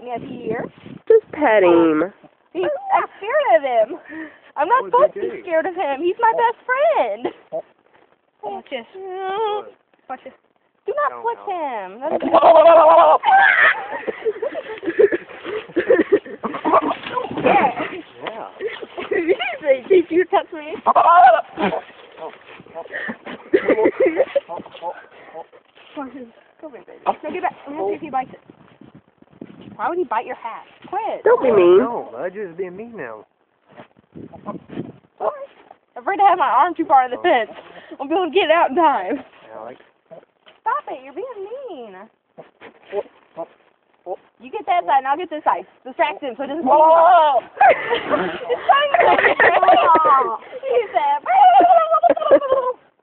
me up here. Just pet him. I'm scared of him. I'm not supposed to be scared of him. He's my best friend. Watch this. Watch this. Do not flick him. Yeah. Did you touch me? Come here, baby. No, get back. I'm gonna see if he bites it. Why would he bite your hat? Quit. Don't be mean. No, I'm just being mean now. I'm afraid to have my arm too far in the fence. I'll be able to get it out in time. Alex. Stop it, you're being mean. You get that side and I'll get this side. Distract him so it doesn't... Whoa!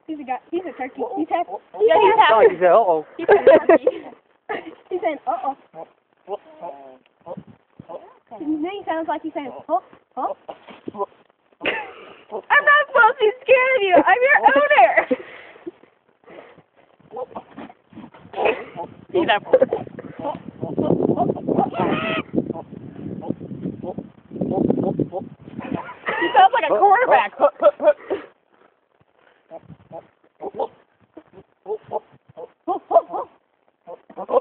It's He's a turkey. He's half. Yeah, he's Oh, happy. he said, uh-oh. He's a turkey. He's saying, uh-oh. His name sounds like he's saying, huh? Huh? I'm not supposed to be scared of you. I'm your owner. He's up. He sounds like a quarterback.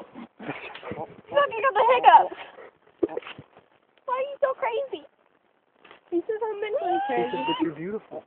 He's looking at the hiccups. Why are you so crazy? He says I'm mentally He crazy. said that you're beautiful.